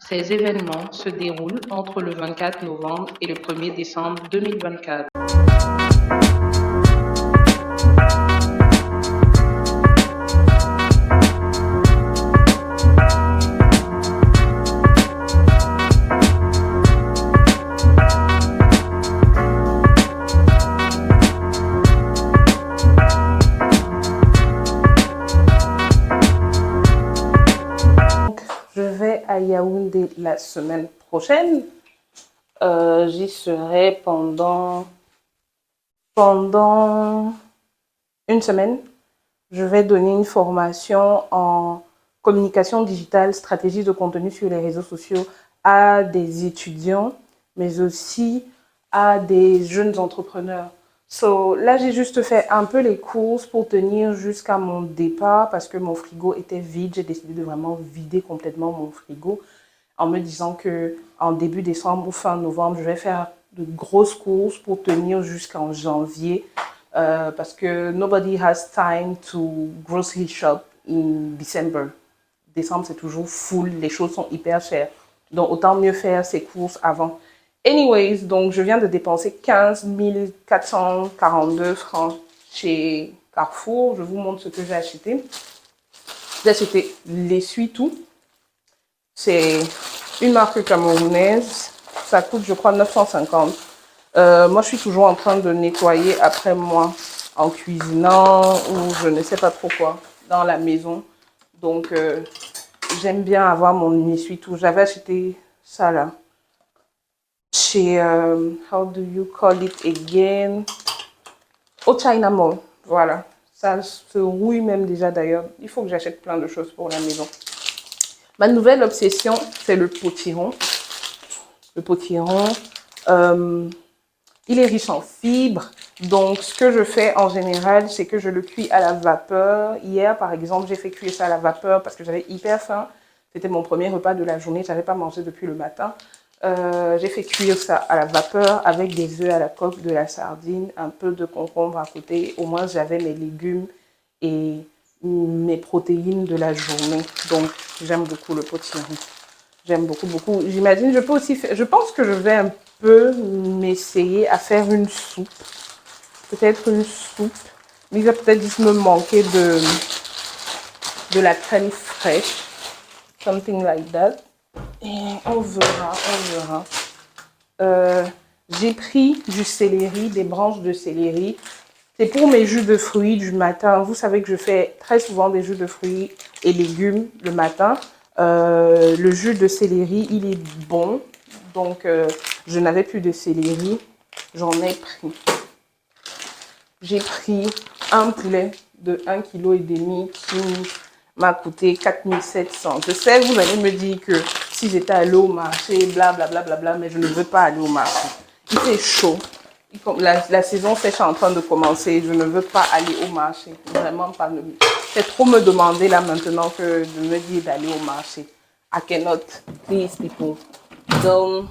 Ces événements se déroulent entre le 24 novembre et le 1er décembre 2024. Je vais à Yaoundé la semaine prochaine. J'y serai pendant une semaine. Je vais donner une formation en communication digitale, stratégie de contenu sur les réseaux sociaux à des étudiants, mais aussi à des jeunes entrepreneurs. Là, j'ai juste fait un peu les courses pour tenir jusqu'à mon départ parce que mon frigo était vide. J'ai décidé de vraiment vider complètement mon frigo en me disant que en début décembre ou fin novembre, je vais faire de grosses courses pour tenir jusqu'en janvier parce que nobody has time to grocery shop in December. Décembre, c'est toujours full, les choses sont hyper chères. Donc, autant mieux faire ses courses avant. Anyways, donc je viens de dépenser 15 442 francs chez Carrefour. Je vous montre ce que j'ai acheté. J'ai acheté l'essuie-tout. C'est une marque camerounaise. Ça coûte, je crois, 950. Moi, je suis toujours en train de nettoyer après moi en cuisinant ou je ne sais pas trop quoi dans la maison. Donc, j'aime bien avoir mon essuie-tout. J'avais acheté ça là chez, how do you call it again? Au China Mall. Voilà. Ça se rouille même déjà d'ailleurs. Il faut que j'achète plein de choses pour la maison. Ma nouvelle obsession, c'est le potiron. Le potiron, il est riche en fibres. Donc, ce que je fais en général, c'est que je le cuis à la vapeur. Hier, par exemple, j'ai fait cuire ça à la vapeur parce que j'avais hyper faim. C'était mon premier repas de la journée. Je n'avais pas mangé depuis le matin. J'ai fait cuire ça à la vapeur avec des œufs à la coque, de la sardine, un peu de concombre à côté. Au moins, j'avais mes légumes et mes protéines de la journée. Donc, j'aime beaucoup le potiron. J'aime beaucoup, beaucoup. J'imagine, je peux aussi faire, je pense que je vais un peu m'essayer à faire une soupe. Peut-être une soupe. Mais il va peut-être juste me manquer de la crème fraîche. Something like that. Et on verra, on verra. J'ai pris du céleri, des branches de céleri. C'est pour mes jus de fruits du matin. Vous savez que je fais très souvent des jus de fruits et légumes le matin. Le jus de céleri, il est bon. Donc, je n'avais plus de céleri. J'en ai pris. J'ai pris un poulet de 1,5 kg qui m'a coûté 4700. Je sais, vous allez me dire que si j'étais allée au marché, blablabla, bla, bla, bla, mais je ne veux pas aller au marché. Il fait chaud. La saison sèche est en train de commencer. Je ne veux pas aller au marché. Vraiment pas. C'est trop me demander là maintenant que de me dire d'aller au marché. I cannot. Please, people. Don't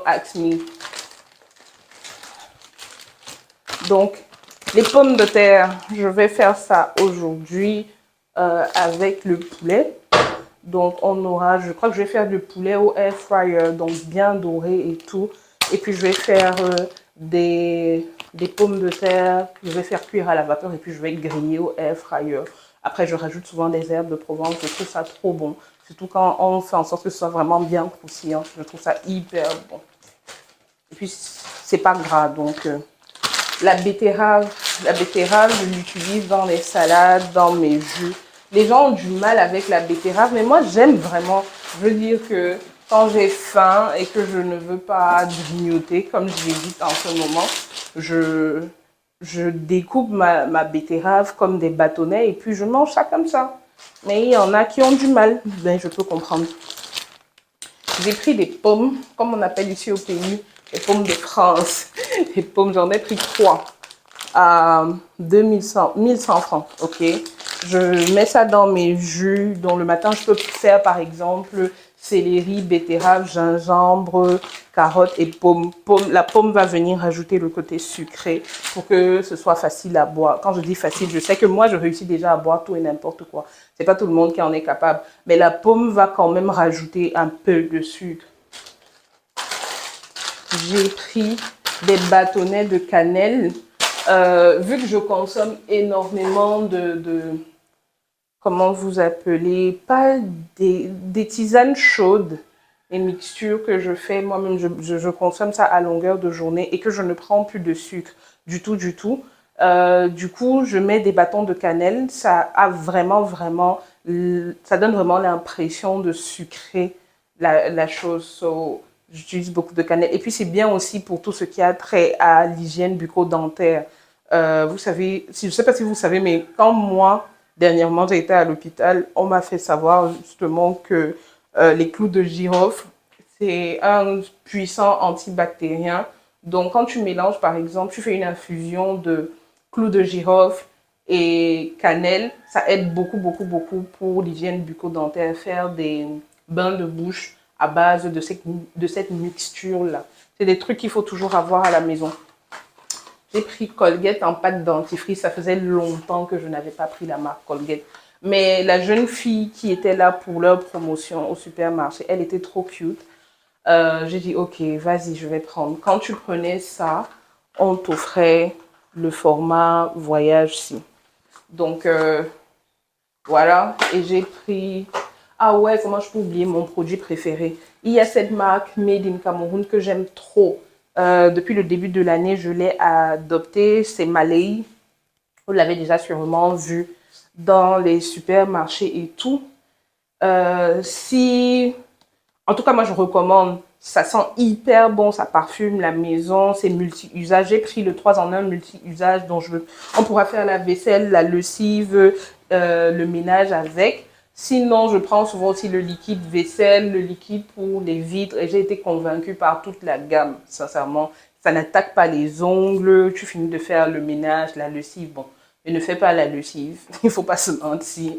ask me. Donc, les pommes de terre, je vais faire ça aujourd'hui avec le poulet. Donc, on aura, je crois que je vais faire du poulet au air fryer, donc bien doré et tout. Et puis, je vais faire des pommes de terre que je vais faire cuire à la vapeur et puis je vais griller au air fryer. Après, je rajoute souvent des herbes de Provence. Je trouve ça trop bon. Surtout quand on fait en sorte que ce soit vraiment bien croustillant. Je trouve ça hyper bon. Et puis, c'est pas gras, donc... La betterave, je l'utilise dans les salades, dans mes jus. Les gens ont du mal avec la betterave, mais moi, j'aime vraiment. Je veux dire que quand j'ai faim et que je ne veux pas grignoter, comme je l'ai dit en ce moment, je découpe ma betterave comme des bâtonnets et puis je mange ça comme ça. Mais il y en a qui ont du mal. Ben, je peux comprendre. J'ai pris des pommes, comme on appelle ici au pays, les pommes de France. Les pommes, j'en ai pris 3 à 1100 francs, ok. Je mets ça dans mes jus, dont le matin, je peux faire par exemple céleri, betterave, gingembre, carotte et pomme. La pomme va venir rajouter le côté sucré pour que ce soit facile à boire. Quand je dis facile, je sais que moi, je réussis déjà à boire tout et n'importe quoi. C'est pas tout le monde qui en est capable. Mais la pomme va quand même rajouter un peu de sucre. J'ai pris des bâtonnets de cannelle. Vu que je consomme énormément comment vous appelez, pas des tisanes chaudes, les mixtures que je fais, moi-même, je consomme ça à longueur de journée et que je ne prends plus de sucre du tout, du tout. Du coup, je mets des bâtons de cannelle. Ça a vraiment, ça donne vraiment l'impression de sucrer la chose. So, j'utilise beaucoup de cannelle. Et puis, c'est bien aussi pour tout ce qui a trait à l'hygiène bucco-dentaire. Vous savez, je ne sais pas si vous savez, mais quand moi, dernièrement, j'ai été à l'hôpital, on m'a fait savoir justement que les clous de girofle, c'est un puissant antibactérien. Donc, quand tu mélanges, par exemple, tu fais une infusion de clous de girofle et cannelle, ça aide beaucoup pour l'hygiène bucco-dentaire, faire des bains de bouche à base de cette mixture-là. C'est des trucs qu'il faut toujours avoir à la maison. J'ai pris Colgate en pâte dentifrice. Ça faisait longtemps que je n'avais pas pris la marque Colgate. Mais la jeune fille qui était là pour leur promotion au supermarché, elle était trop cute. J'ai dit, ok, vas-y, je vais prendre. Quand tu prenais ça, on t'offrait le format voyage-ci. Donc, voilà. Et j'ai pris... Ah ouais, comment je peux oublier mon produit préféré? Il y a cette marque Made in Cameroun que j'aime trop. Depuis le début de l'année, je l'ai adopté. C'est Malay. Vous l'avez déjà sûrement vu dans les supermarchés et tout. En tout cas, moi, je recommande. Ça sent hyper bon, ça parfume la maison, c'est multi-usage. J'ai pris le 3 en 1 multi-usage, on pourra faire la vaisselle, la lessive, le ménage avec. Sinon, je prends souvent aussi le liquide vaisselle, le liquide pour les vitres. Et j'ai été convaincue par toute la gamme, sincèrement. Ça n'attaque pas les ongles. Tu finis de faire le ménage, la lessive. Bon, je ne fais pas la lessive. Il ne faut pas se mentir.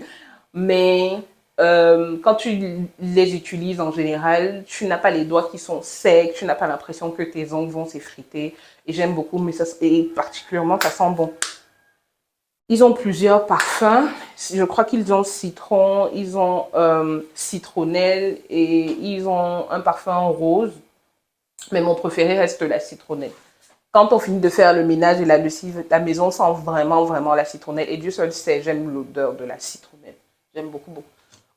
Mais quand tu les utilises en général, tu n'as pas les doigts qui sont secs. Tu n'as pas l'impression que tes ongles vont s'effriter. Et j'aime beaucoup, et particulièrement, ça sent bon. Ils ont plusieurs parfums. Je crois qu'ils ont citron, ils ont citronnelle et ils ont un parfum rose. Mais mon préféré reste la citronnelle. Quand on finit de faire le ménage et la lessive, la maison sent vraiment la citronnelle. Et Dieu seul sait, j'aime l'odeur de la citronnelle. J'aime beaucoup.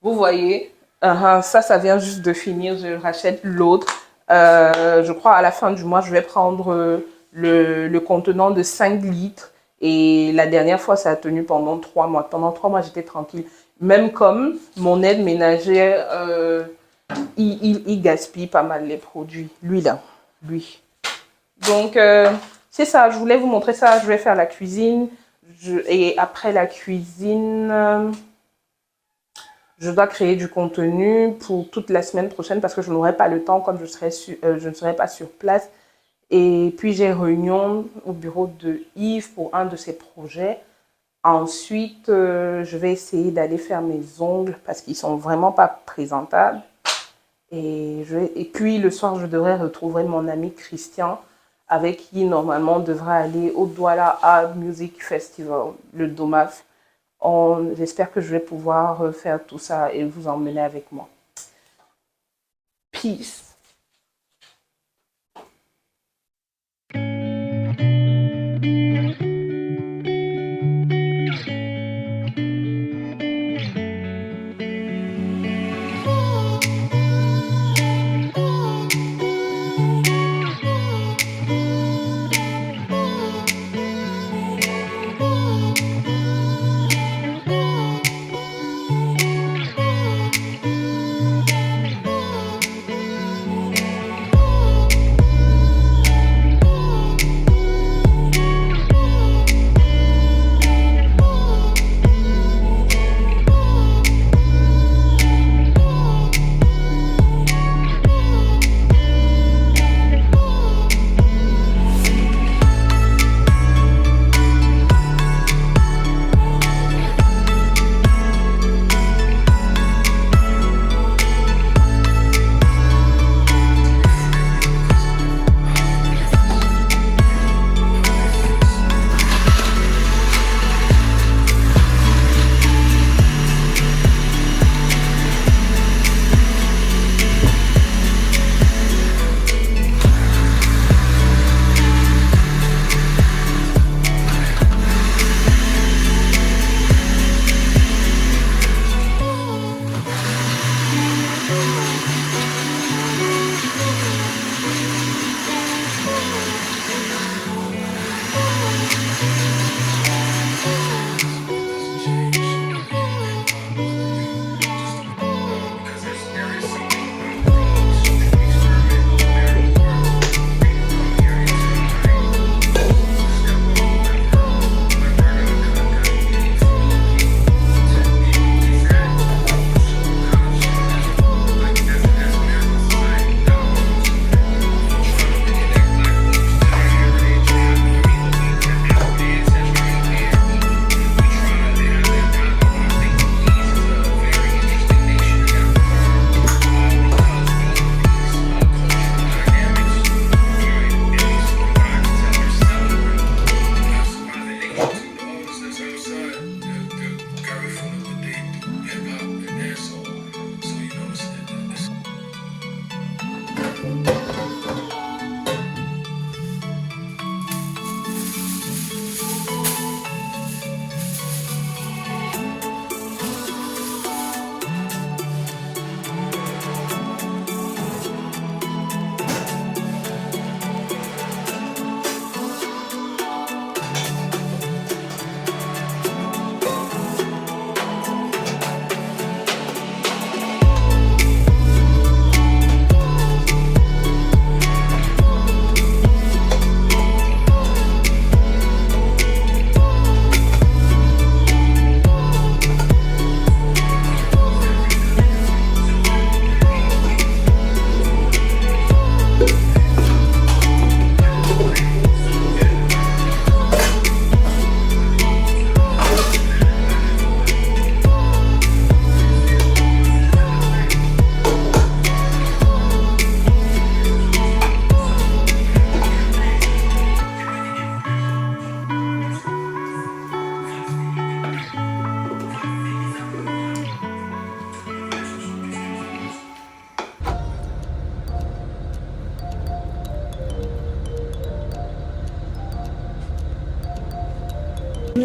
Vous voyez, ça vient juste de finir. Je rachète l'autre. Je crois à la fin du mois, je vais prendre le contenant de 5 litres. Et la dernière fois, ça a tenu pendant 3 mois. Pendant 3 mois, j'étais tranquille. Même comme mon aide ménagère, il gaspille pas mal les produits. Lui. Donc, c'est ça. Je voulais vous montrer ça. Je vais faire la cuisine. Et après la cuisine, je dois créer du contenu pour toute la semaine prochaine parce que je n'aurai pas le temps comme je ne serai pas sur place. Et puis, j'ai réunion au bureau de Yves pour un de ses projets. Ensuite, je vais essayer d'aller faire mes ongles parce qu'ils sont vraiment pas présentables. Et puis, le soir, je devrais retrouver mon ami Christian avec qui, normalement, on devra aller au Douala Art Music Festival, le DOMAF. J'espère que je vais pouvoir faire tout ça et vous emmener avec moi. Peace.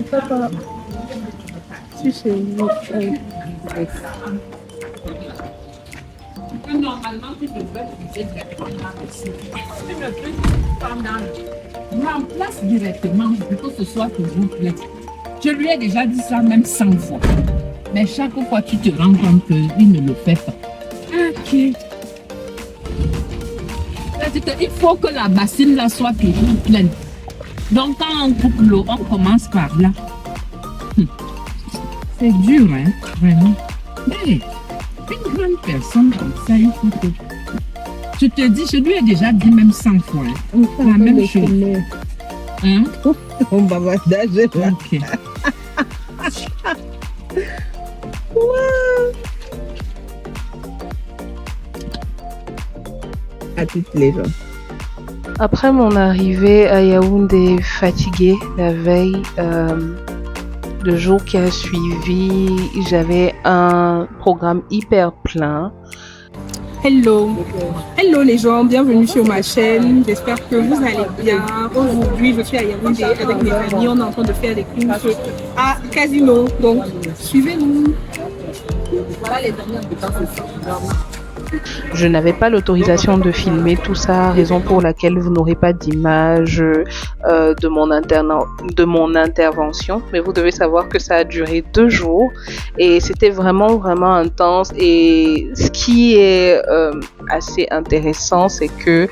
Papa, si c'est normalement, tu devrais utiliser directement ici. Tu ne peux pas remplace directement pour que ce soit toujours plein. Je lui ai déjà dit ça même 100 fois. Mais chaque fois, tu te rends compte qu'il ne le fait pas. Ok. Il faut que la bassine là soit toujours pleine. Donc quand on coupe l'eau, on commence par là. C'est dur, hein, vraiment. Mais une grande personne comme ça, il faut que... Je te dis, je lui ai déjà dit même 100 fois. Hein, la même chose. Hein? On bavardage là. Ok. À toutes les gens. Après mon arrivée à Yaoundé fatiguée la veille, le jour qui a suivi, j'avais un programme hyper plein. Hello, hello les gens, bienvenue sur ma chaîne, j'espère que vous allez bien. Aujourd'hui je suis à Yaoundé avec mes amis, on est en train de faire des courses à Casino, donc suivez-nous. Voilà les amis en tout cas, c'est ça. Je n'avais pas l'autorisation de filmer tout ça, raison pour laquelle vous n'aurez pas d'image de mon intervention. Mais vous devez savoir que ça a duré 2 jours et c'était vraiment, vraiment intense. Et ce qui est assez intéressant, c'est que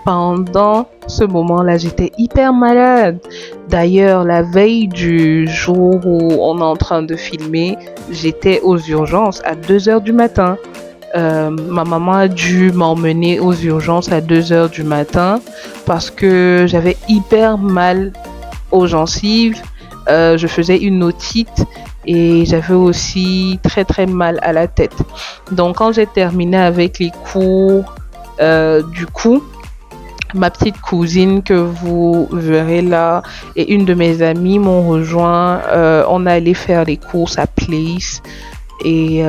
pendant ce moment-là, j'étais hyper malade. D'ailleurs, la veille du jour où on est en train de filmer, j'étais aux urgences à 2 heures du matin. Ma maman a dû m'emmener aux urgences à 2 heures du matin parce que j'avais hyper mal aux gencives, je faisais une otite et j'avais aussi très très mal à la tête. Donc quand j'ai terminé avec les cours, du coup, ma petite cousine que vous verrez là et une de mes amies m'ont rejoint. On allait faire les courses à Place et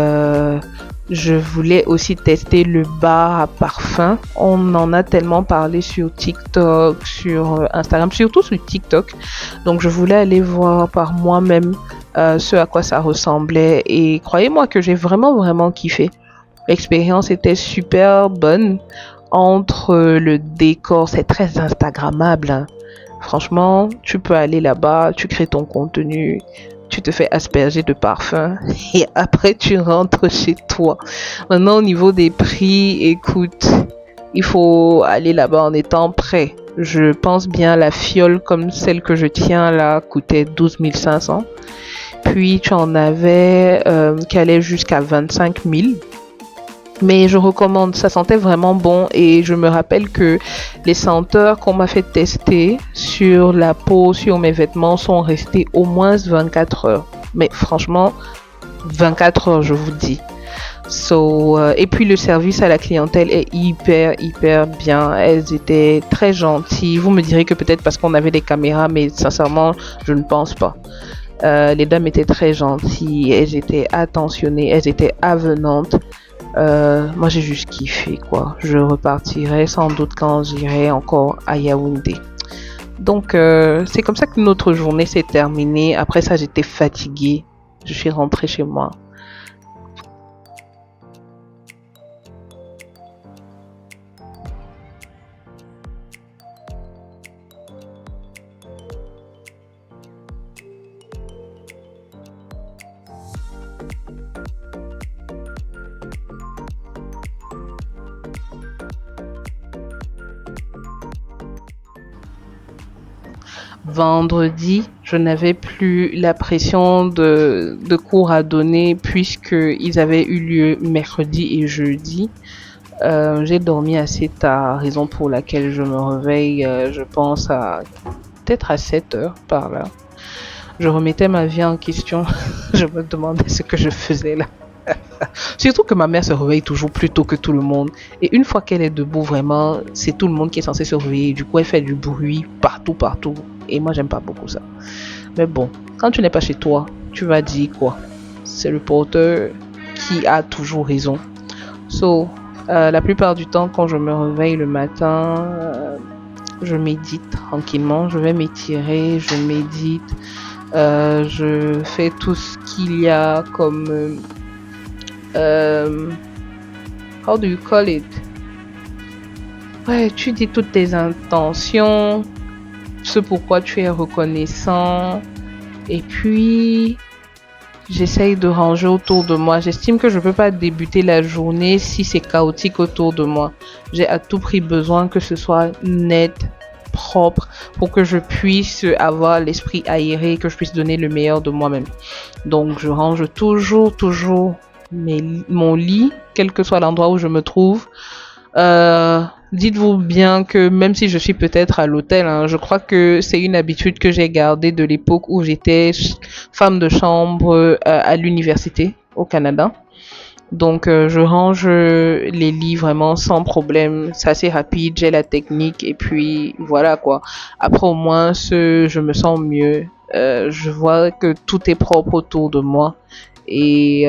je voulais aussi tester le bar à parfum. On en a tellement parlé sur TikTok, sur Instagram, surtout sur TikTok. Donc je voulais aller voir par moi-même ce à quoi ça ressemblait. Et croyez-moi que j'ai vraiment vraiment kiffé. L'expérience était super bonne. Entre le décor, c'est très instagrammable, hein. Franchement, tu peux aller là-bas, tu crées ton contenu, tu te fais asperger de parfum et après tu rentres chez toi. Maintenant, au niveau des prix, écoute, il faut aller là-bas en étant prêt. Je pense bien la fiole comme celle que je tiens là coûtait 12 500. Puis tu en avais qui allait jusqu'à 25 000. Mais je recommande, ça sentait vraiment bon et je me rappelle que les senteurs qu'on m'a fait tester sur la peau, sur mes vêtements sont restées au moins 24 heures. Mais franchement, 24 heures, je vous dis. Et puis le service à la clientèle est hyper bien. Elles étaient très gentilles. Vous me direz que peut-être parce qu'on avait des caméras, mais sincèrement, je ne pense pas. Les dames étaient très gentilles, elles étaient attentionnées, elles étaient avenantes. Moi j'ai juste kiffé quoi. Je repartirai sans doute quand j'irai encore à Yaoundé. Donc c'est comme ça que notre journée s'est terminée. Après ça j'étais fatiguée. Je suis rentrée chez moi. Vendredi, je n'avais plus la pression de cours à donner puisqu'ils avaient eu lieu mercredi et jeudi. J'ai dormi assez tard, raison pour laquelle je me réveille, je pense peut-être à 7 heures par là. Je remettais ma vie en question, je me demandais ce que je faisais là. Surtout que ma mère se réveille toujours plus tôt que tout le monde. Et une fois qu'elle est debout, vraiment, c'est tout le monde qui est censé se réveiller. Du coup, elle fait du bruit partout. Et moi, j'aime pas beaucoup ça. Mais bon, quand tu n'es pas chez toi, tu vas dire quoi? C'est le porteur qui a toujours raison. La plupart du temps, quand je me réveille le matin, je médite tranquillement. Je vais m'étirer, je médite. Je fais tout ce qu'il y a comme... how do you call it? Ouais, tu dis toutes tes intentions, ce pourquoi tu es reconnaissant. Et puis, j'essaye de ranger autour de moi. J'estime que je peux pas débuter la journée si c'est chaotique autour de moi. J'ai à tout prix besoin que ce soit net, propre, pour que je puisse avoir l'esprit aéré, que je puisse donner le meilleur de moi-même. Donc, je range toujours mon lit, quel que soit l'endroit où je me trouve. Dites-vous bien que même si je suis peut-être à l'hôtel, hein, je crois que c'est une habitude que j'ai gardée de l'époque où j'étais femme de chambre à l'université au Canada. Donc je range les lits vraiment sans problème, c'est assez rapide, j'ai la technique et puis voilà quoi. Après au moins je me sens mieux, je vois que tout est propre autour de moi et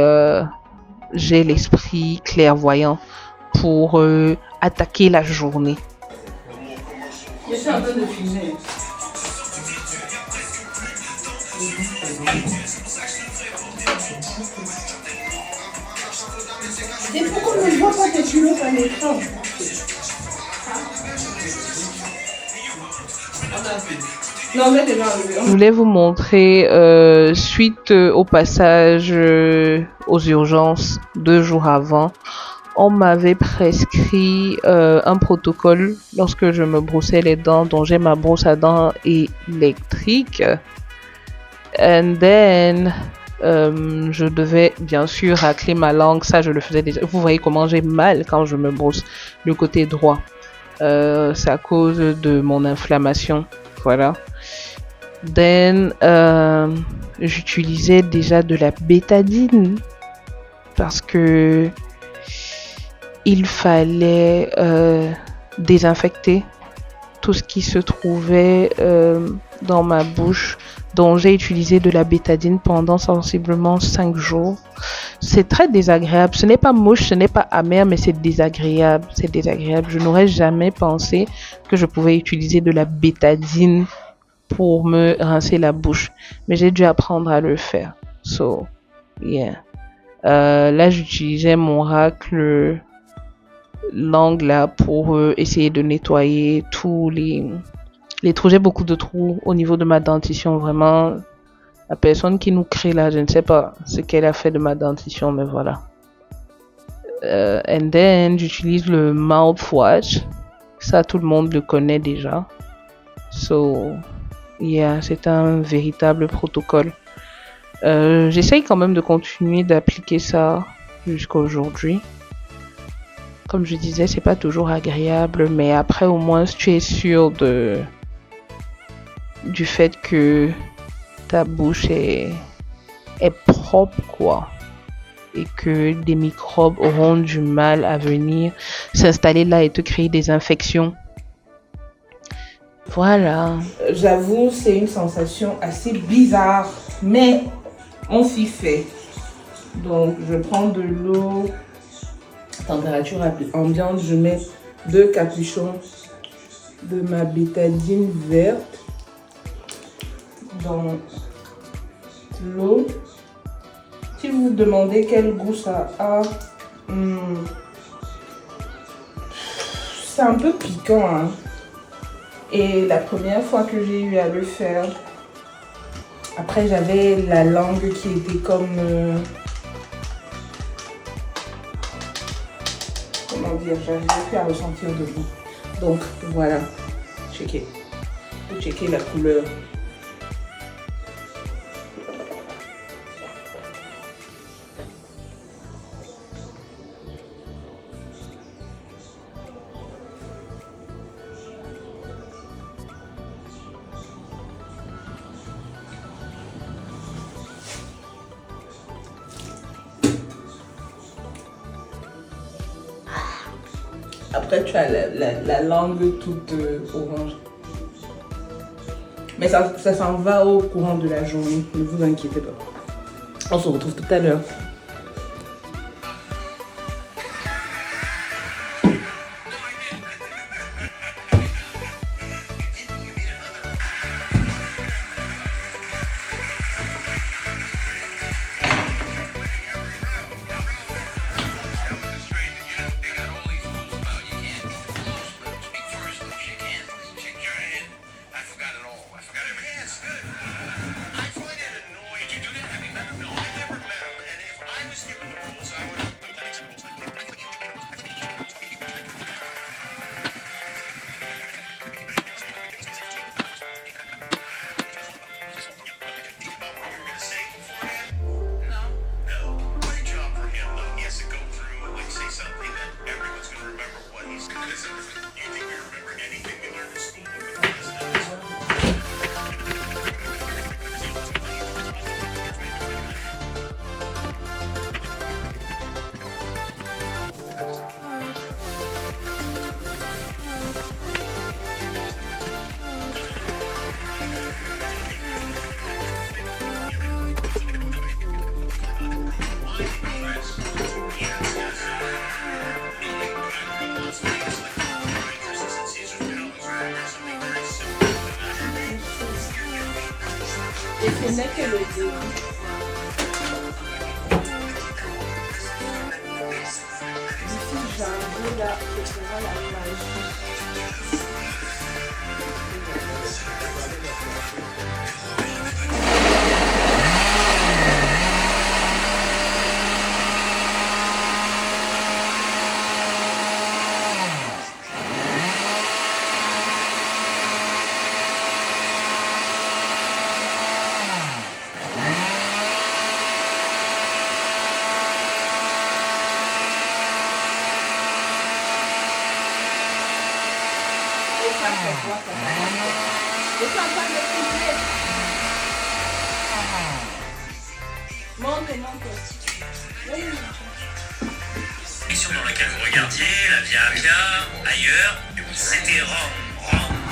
j'ai l'esprit clairvoyant pour attaquer la journée. Je suis en train de filmer. Et pourquoi je ne vois pas tes culottes à l'écran? Non, mais déjà enlevé. Je voulais vous montrer, suite au passage aux urgences 2 jours avant, on m'avait prescrit un protocole lorsque je me brossais les dents, dont j'ai ma brosse à dents électrique. And then, je devais bien sûr racler ma langue, ça je le faisais déjà. Vous voyez comment j'ai mal quand je me brosse le côté droit. C'est à cause de mon inflammation, voilà. Then, j'utilisais déjà de la bétadine parce que il fallait désinfecter tout ce qui se trouvait dans ma bouche. Donc j'ai utilisé de la bétadine pendant sensiblement 5 jours. C'est très désagréable. Ce n'est pas moche, ce n'est pas amer, mais c'est désagréable. C'est désagréable. Je n'aurais jamais pensé que je pouvais utiliser de la bétadine pour me rincer la bouche. Mais j'ai dû apprendre à le faire. So, yeah. Là, j'utilisais mon racle langue là pour essayer de nettoyer tous les trous. J'ai beaucoup de trous au niveau de ma dentition, vraiment. La personne qui nous crée là, je ne sais pas ce qu'elle a fait de ma dentition, mais voilà. And then, j'utilise le mouthwash. Ça, tout le monde le connaît déjà. So, yeah, c'est un véritable protocole. J'essaye quand même de continuer d'appliquer ça jusqu'à aujourd'hui. Comme je disais, c'est pas toujours agréable, mais après au moins tu es sûr du fait que ta bouche est propre quoi, et que des microbes auront du mal à venir s'installer là et te créer des infections. Voilà. J'avoue, c'est une sensation assez bizarre, mais on s'y fait. Donc, je prends de l'eau, température ambiante, je mets 2 capuchons de ma bétadine verte dans l'eau. Si vous vous demandez quel goût ça a, c'est un peu piquant, hein. Et la première fois que j'ai eu à le faire, après j'avais la langue qui était comme... comment dire, j'arrivais plus à ressentir de goût. Donc voilà, checkez. Vous checkez la couleur. Après, tu as la langue toute orange. Mais ça s'en va au courant de la journée. Ne vous inquiétez pas. On se retrouve tout à l'heure. n'est que le début. D'ici janvier, là, ce sera la magie. Dans laquelle vous regardiez, la Via Appia, ailleurs, c'était Rome.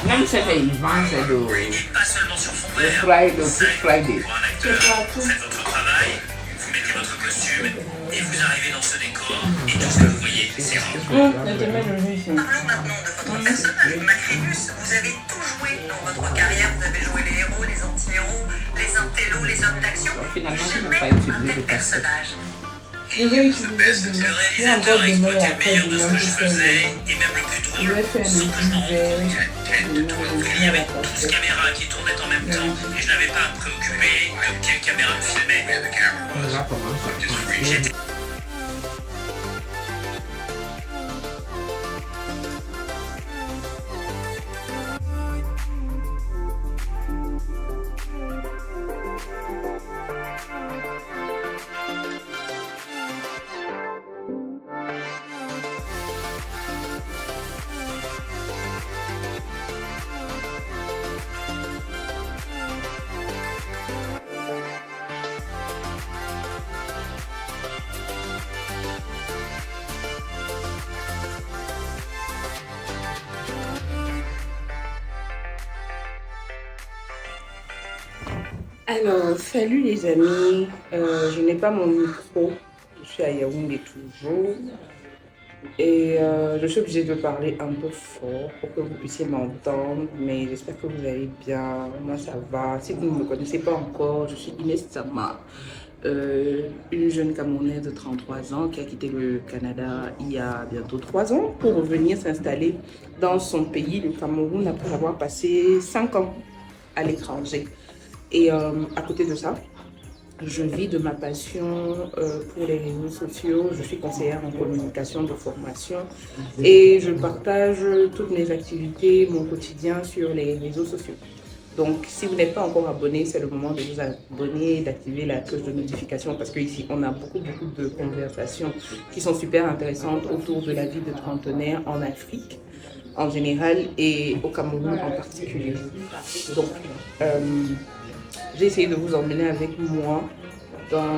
Même cet événement, c'est Et pas seulement sur fond le vert. Friday, le Good Friday. Pour un acteur, vous faites votre travail, vous mettez votre costume et vous arrivez dans ce décor et tout ce que vous voyez, c'est Rome. Parlons maintenant de votre personnage, Macrinus. Vous avez tout joué dans votre carrière. Vous avez joué les héros, les anti-héros, les intellos, les hommes d'action. Finalement, je n'ai Jamais pas un utilisé tel de casquette. personnage. Le réalisateur a exploité le meilleur de ce que je faisais et même le plus drôle, sans que je m'en rende compte. Il y avait 12 caméras qui tournaient en même temps et je n'avais pas à me préoccuper de quelle caméra me filmait. Là, comment J'étais Alors, salut les amis, je n'ai pas mon micro, je suis à Yaoundé toujours et je suis obligée de parler un peu fort pour que vous puissiez m'entendre, mais j'espère que vous allez bien, moi ça va. Si vous ne me connaissez pas encore, je suis Inès Sama, une jeune Camerounaise de 33 ans qui a quitté le Canada il y a bientôt 3 ans pour revenir s'installer dans son pays, le Cameroun, après avoir passé 5 ans à l'étranger. Et à côté de ça, je vis de ma passion pour les réseaux sociaux. Je suis conseillère en communication de formation et je partage toutes mes activités, mon quotidien sur les réseaux sociaux. Donc, si vous n'êtes pas encore abonné, c'est le moment de vous abonner, d'activer la cloche de notification parce qu'ici, on a beaucoup de conversations qui sont super intéressantes autour de la vie de trentenaire en Afrique en général et au Cameroun en particulier. Donc, j'ai essayé de vous emmener avec moi dans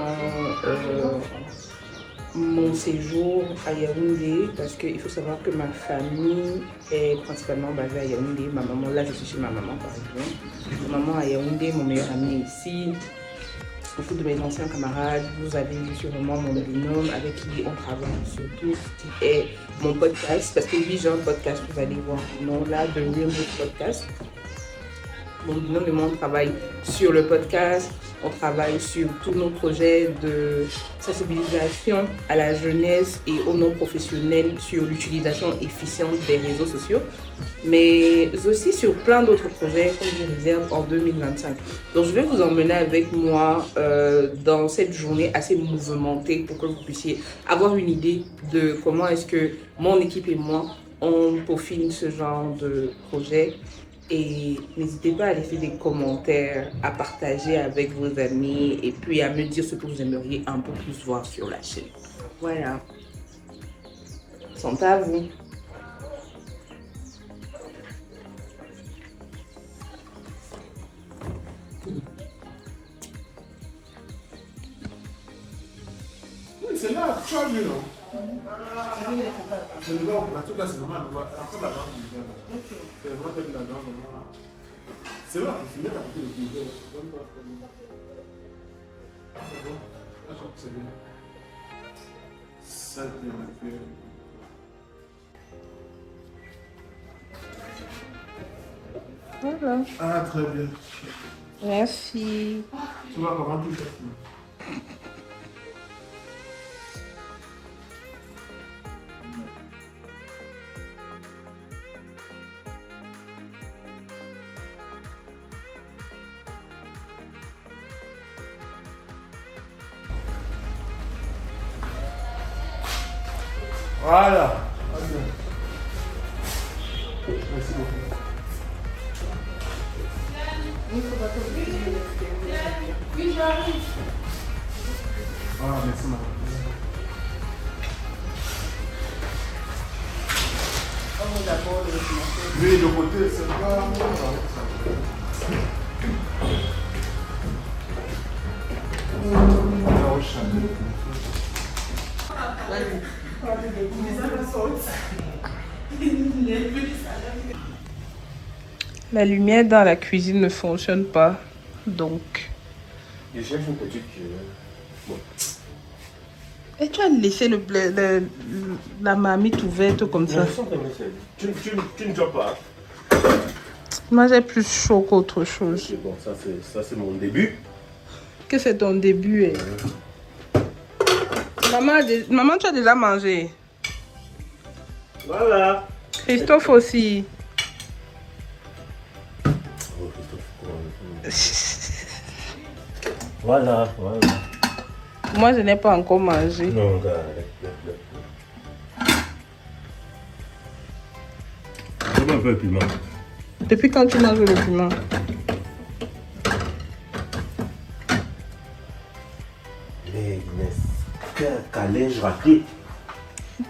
mon séjour à Yaoundé parce qu'il faut savoir que ma famille est principalement basée à Yaoundé. Ma maman, là je suis chez ma maman par exemple. Ma maman à Yaoundé, mon meilleur ami est ici. Beaucoup de mes anciens camarades, vous avez sûrement mon binôme avec qui on travaille sur tout ce qui est mon podcast. Parce que oui, j'ai un podcast, vous allez voir le nom là, de Real Podcast. Mon binôme et moi, on travaille sur le podcast, on travaille sur tous nos projets de sensibilisation à la jeunesse et aux non-professionnels sur l'utilisation efficiente des réseaux sociaux, mais aussi sur plein d'autres projets qu'on je réserve en 2025. Donc je vais vous emmener avec moi dans cette journée assez mouvementée pour que vous puissiez avoir une idée de comment est-ce que mon équipe et moi, on peaufine ce genre de projet. Et n'hésitez pas à laisser des commentaires, à partager avec vos amis et puis à me dire ce que vous aimeriez un peu plus voir sur la chaîne. Voilà. Santé à vous. C'est là, change, non? C'est le gars, en tout cas, c'est vraiment après la langue du gars. C'est vraiment la langue. C'est vrai, c'est bien d'apporter le pouvoir. C'est bon. Là, je crois que c'est bien. Ça, c'est bien. Voilà. Ah, très bien. Merci. Tu vois comment tout est. Voilà. Merci beaucoup. Oui, j'arrive. Ah, merci madame. Oui, de côté, c'est pas... La lumière dans la cuisine ne fonctionne pas, donc... Je cherche une petite... Bon. Et tu as laissé la marmite ouverte comme ça. Tu ne joues pas. Moi, j'ai plus chaud qu'autre chose. C'est bon, ça c'est mon début. Que c'est ton début. Maman, tu as déjà mangé. Voilà. Christophe aussi. Voilà. Moi, je n'ai pas encore mangé. Non, regarde. Comment un peu de piment? Depuis quand tu manges le piment? Mais que calèche raté.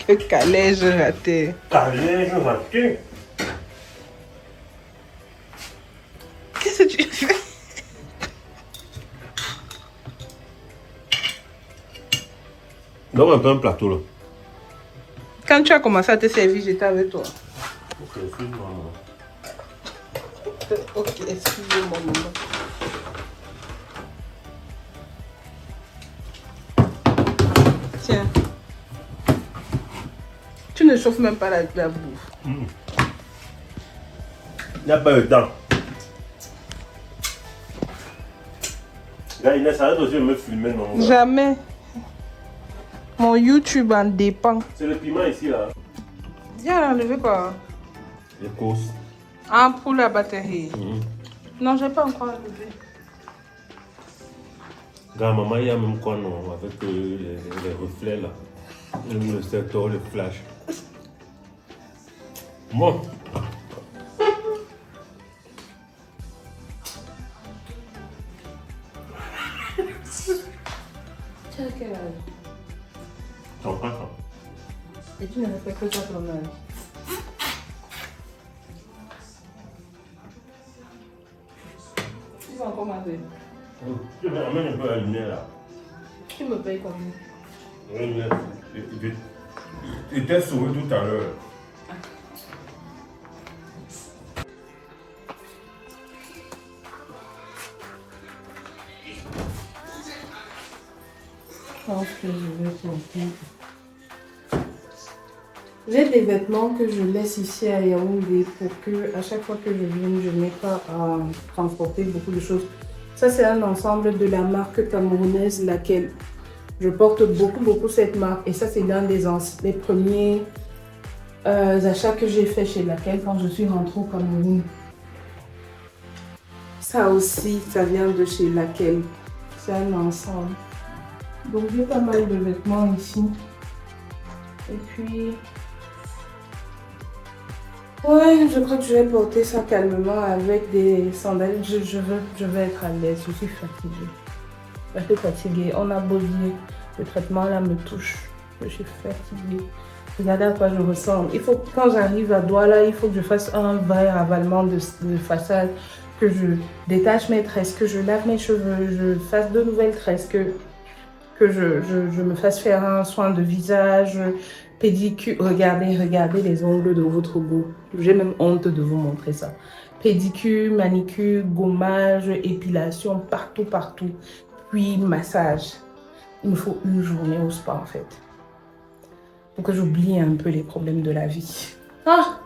Que calèche raté. Calèche raté. Qu'est-ce que tu fais? Donc un peu un plateau là. Quand tu as commencé à te servir, j'étais avec toi. Ok, excuse-moi. Ok, excusez-moi, maman. Tiens. Tu ne chauffes même pas la bouffe. Il n'y a pas de temps. Là, Inès, arrête aussi de me filmer, non? Jamais. Mon YouTube en dépend. C'est le piment ici, là. Viens enlever quoi? Les courses. Ah, pour la batterie. Non, je n'ai pas encore enlevé. Regarde, maman, il y a même quoi, non? Avec les reflets, là. Le secteur, le flash. Bon. Tu as quel âge? T'en prends ça. Et tu ne respectes pas ton âge. Tu vas encore manger. Tu amènes un peu la lumière, là. Tu me payes combien? Oui, il t'a sauvé tout à l'heure. Je pense que je vais porter. J'ai des vêtements que je laisse ici à Yaoundé pour que à chaque fois que je vienne, je n'ai pas à transporter beaucoup de choses. Ça, c'est un ensemble de la marque camerounaise, laquelle je porte beaucoup cette marque. Et ça, c'est l'un des premiers achats que j'ai fait chez laquelle quand je suis rentrée au Cameroun. Ça aussi, ça vient de chez laquelle. C'est un ensemble. Donc, j'ai pas mal de vêtements ici. Et puis... ouais, je crois que je vais porter ça calmement avec des sandales. Je vais être à l'aise. Je suis fatiguée. Je suis fatiguée. On a beau dire, le traitement là me touche. Je suis fatiguée. Regardez à quoi je ressemble. Il faut, quand j'arrive à Douala, il faut que je fasse un vrai ravalement de façade, que je détache mes tresses, que je lave mes cheveux, je fasse de nouvelles tresses, que je me fasse faire un soin de visage, pédicure. Regardez les ongles de votre goût. J'ai même honte de vous montrer ça. Pédicure, manicure, gommage, épilation, partout. Puis massage. Il me faut une journée au spa en fait. Pour que j'oublie un peu les problèmes de la vie. Ah.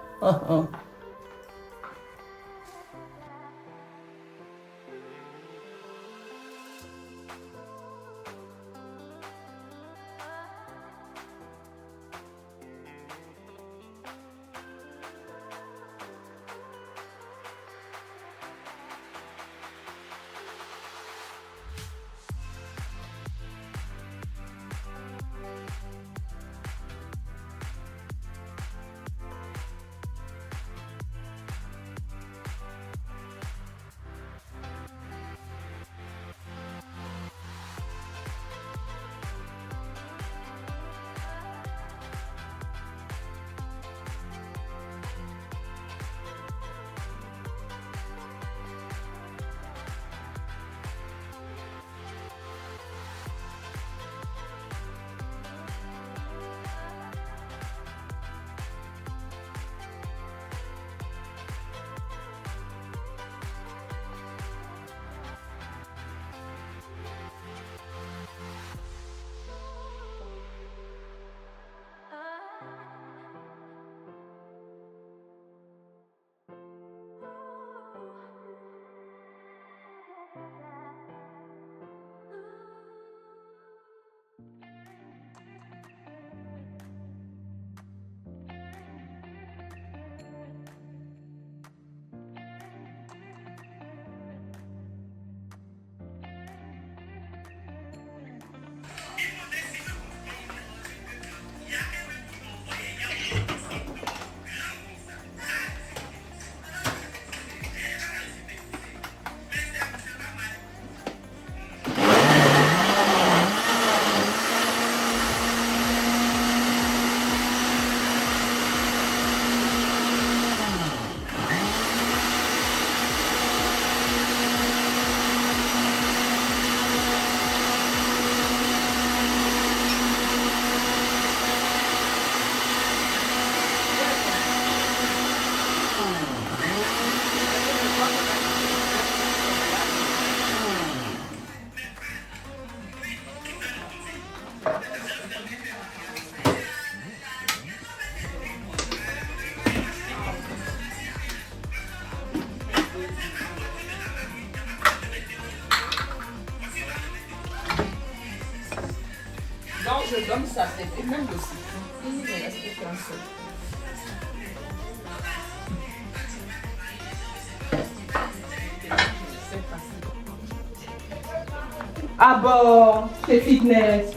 je donne ça, c'est même le citron. Il ne reste qu'un seul. Ah bon, c'est fitness.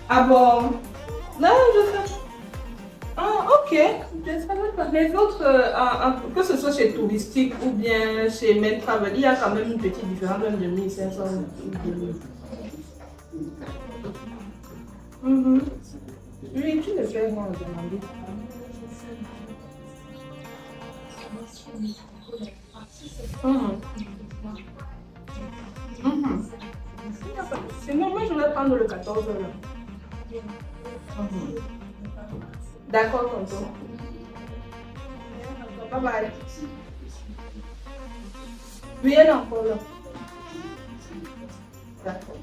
Ah bon. Non, je sais. Ah, ok. Je savais pas. Les autres, que ce soit chez Touristique ou bien chez Med Travel, il y a quand même une petite différence de 1500 ou 2000. Oui, tu le fais, moi, demander. Sinon, moi, je vais prendre le 14 là. D'accord, tonton. Bye bye. Oui, elle est encore là. D'accord.